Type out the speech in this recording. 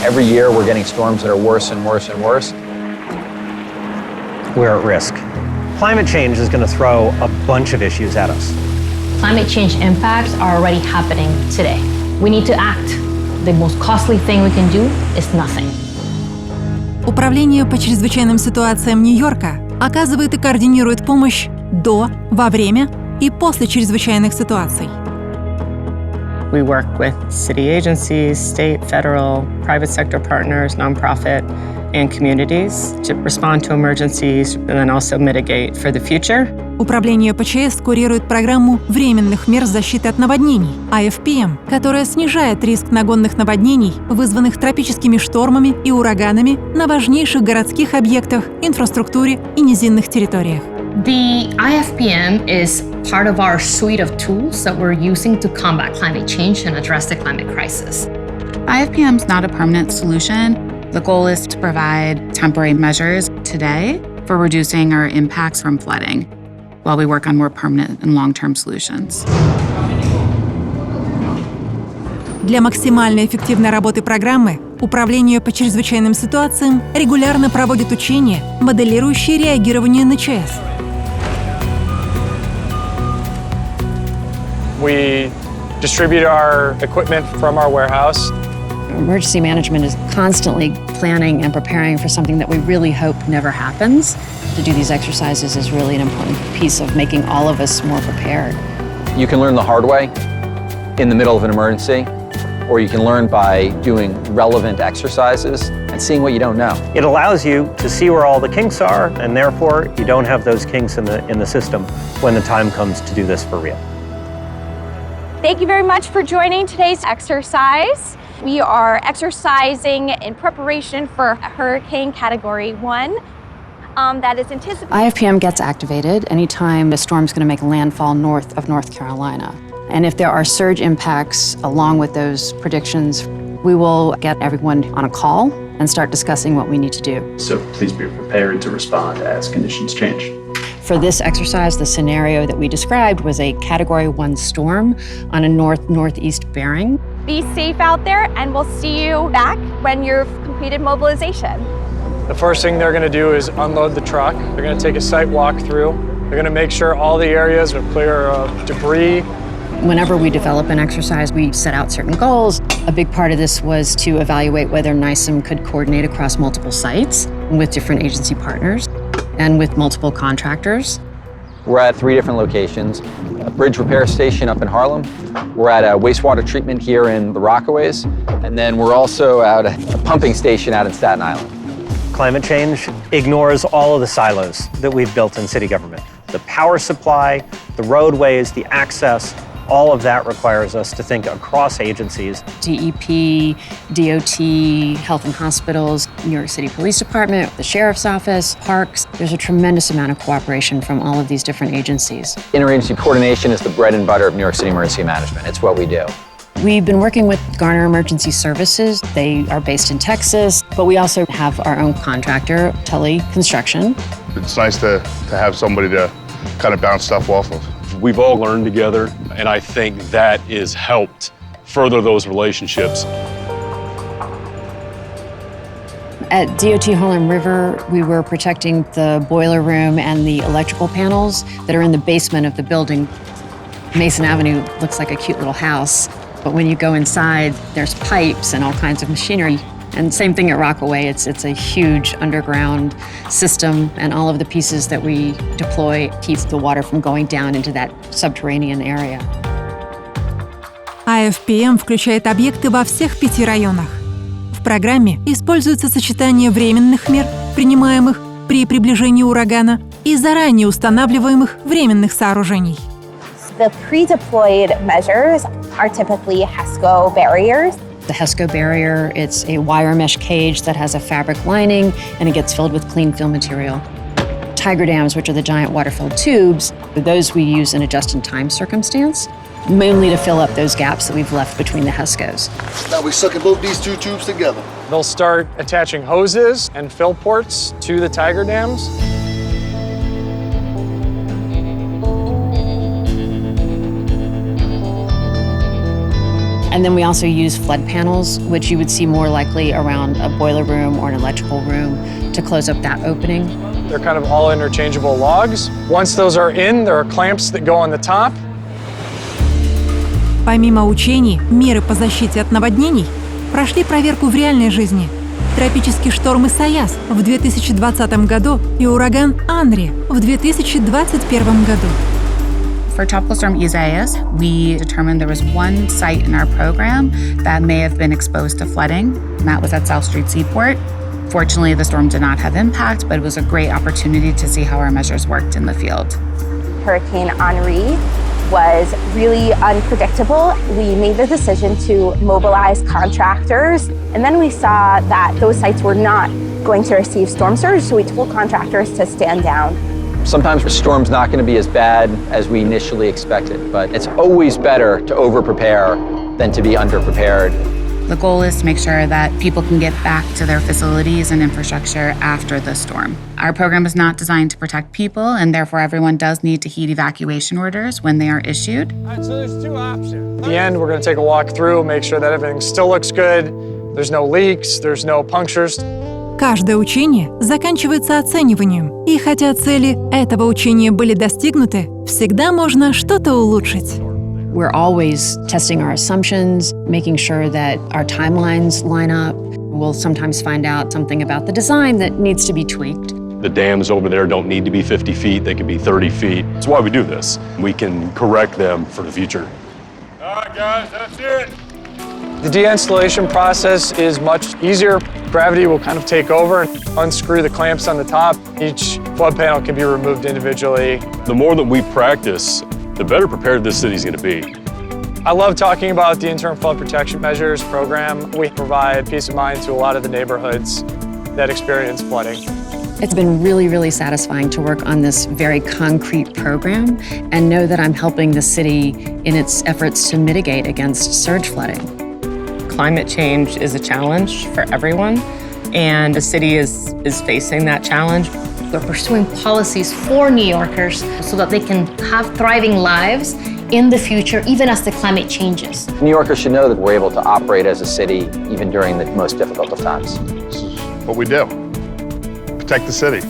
Every year we're getting storms that are worse and worse and worse. We're at risk. Climate change is going to throw a bunch of issues at us. Climate change impacts are already happening today. We need to act. The most costly thing we can do is nothing. Управление по чрезвычайным ситуациям Нью-Йорка оказывает и координирует помощь до, во время и после чрезвычайных ситуаций. We work with city agencies, state, federal, private sector partners, nonprofit, and communities to respond to emergencies and then also mitigate for the future. Управление ПЧС курирует программу временных мер защиты от наводнений IFPM, которая снижает риск нагонных наводнений, вызванных тропическими штормами и ураганами на важнейших городских объектах, инфраструктуре и низинных территориях. The IFPM is part of our suite of tools that we're using to combat climate change and address the climate crisis. IFPM is not a permanent solution. The goal is to provide temporary measures today for reducing our impacts from flooding, while we work on more permanent and long-term solutions. Для максимально эффективной работы программы Управление по чрезвычайным ситуациям регулярно проводит учения, моделирующие реагирование на ЧС. We distribute our equipment from our warehouse. Emergency management is constantly planning and preparing for something that we really hope never happens. To do these exercises is really an important piece of making all of us more prepared. You can learn the hard way in the middle of an emergency, or you can learn by doing relevant exercises and seeing what you don't know. It allows you to see where all the kinks are, and therefore you don't have those kinks in the system when the time comes to do this for real. Thank you very much for joining today's exercise. We are exercising in preparation for Hurricane Category 1 that is anticipated. IFPM gets activated anytime the storm's going to make landfall north of North Carolina. And if there are surge impacts along with those predictions, we will get everyone on a call and start discussing what we need to do. So please be prepared to respond as conditions change. For this exercise, the scenario that we described was a Category 1 storm on a north-northeast bearing. Be safe out there, and we'll see you back when you've completed mobilization. The first thing they're going to do is unload the truck. They're going to take a site walk through. They're going to make sure all the areas are clear of debris. Whenever we develop an exercise, we set out certain goals. A big part of this was to evaluate whether NYCEM could coordinate across multiple sites with different agency partners and with multiple contractors. We're at 3 different locations. A bridge repair station up in Harlem. We're at a wastewater treatment here in the Rockaways. And then we're also at a pumping station out in Staten Island. Climate change ignores all of the silos that we've built in city government. The power supply, the roadways, the access, all of that requires us to think across agencies. DEP, DOT, Health and Hospitals, New York City Police Department, the Sheriff's Office, Parks. There's a tremendous amount of cooperation from all of these different agencies. Interagency coordination is the bread and butter of New York City Emergency Management. It's what we do. We've been working with Garner Emergency Services. They are based in Texas, but we also have our own contractor, Tully Construction. It's nice to have somebody to kind of bounce stuff off of. We've all learned together, and I think that has helped further those relationships. At DOT Harlem River, we were protecting the boiler room and the electrical panels that are in the basement of the building. Mason Avenue looks like a cute little house, but when you go inside, there's pipes and all kinds of machinery. And same thing at Rockaway, it's a huge underground system, and all of the pieces that we deploy keep the water from going down into that subterranean area. IFPM включает объекты во всех 5 районах. В программе используется сочетание временных мер, принимаемых при приближении урагана, и заранее устанавливаемых временных сооружений. The pre-deployed measures are typically HESCO barriers. The HESCO barrier, it's a wire mesh cage that has a fabric lining, and it gets filled with clean fill material. Tiger dams, which are the giant water-filled tubes, those we use in a just-in-time circumstance, mainly to fill up those gaps that we've left between the HESCOs. Now we're sucking both these 2 tubes together. They'll start attaching hoses and fill ports to the Tiger dams. And then we also use flood panels, which you would see more likely around a boiler room or an electrical room to close up that opening. They're kind of all interchangeable logs. Once those are in, there are clamps that go on the top. Помимо учений, меры по защите от наводнений прошли проверку в реальной жизни. Тропический шторм Исайяс в 2020 году и ураган Анри в 2021 году. For Tropical Storm Isaias, we determined there was one site in our program that may have been exposed to flooding, and that was at South Street Seaport. Fortunately, the storm did not have impact, but it was a great opportunity to see how our measures worked in the field. Hurricane Henri was really unpredictable. We made the decision to mobilize contractors, and then we saw that those sites were not going to receive storm surge, so we told contractors to stand down. Sometimes the storm's not going to be as bad as we initially expected, but it's always better to over-prepare than to be under-prepared. The goal is to make sure that people can get back to their facilities and infrastructure after the storm. Our program is not designed to protect people, and therefore everyone does need to heed evacuation orders when they are issued. All right, so there's two options. At the end, we're going to take a walk through, make sure that everything still looks good, there's no leaks, there's no punctures. Каждое учение заканчивается оцениванием, и хотя цели этого учения были достигнуты, всегда можно что-то улучшить. We're always testing our assumptions, making sure that our timelines line up. We'll sometimes find out something about the design that needs to be tweaked. The dams over there don't need to be 50 feet, they can be 30 feet. That's why we do this. We can correct them for the future. All right, guys, that's it. The de-installation process is much easier. Gravity will kind of take over and unscrew the clamps on the top. Each flood panel can be removed individually. The more that we practice, the better prepared this city's going to be. I love talking about the Interim Flood Protection Measures program. We provide peace of mind to a lot of the neighborhoods that experience flooding. It's been really, really satisfying to work on this very concrete program and know that I'm helping the city in its efforts to mitigate against surge flooding. Climate change is a challenge for everyone, and the city is facing that challenge. We're pursuing policies for New Yorkers so that they can have thriving lives in the future, even as the climate changes. New Yorkers should know that we're able to operate as a city even during the most difficult of times. This is what we do. Protect the city.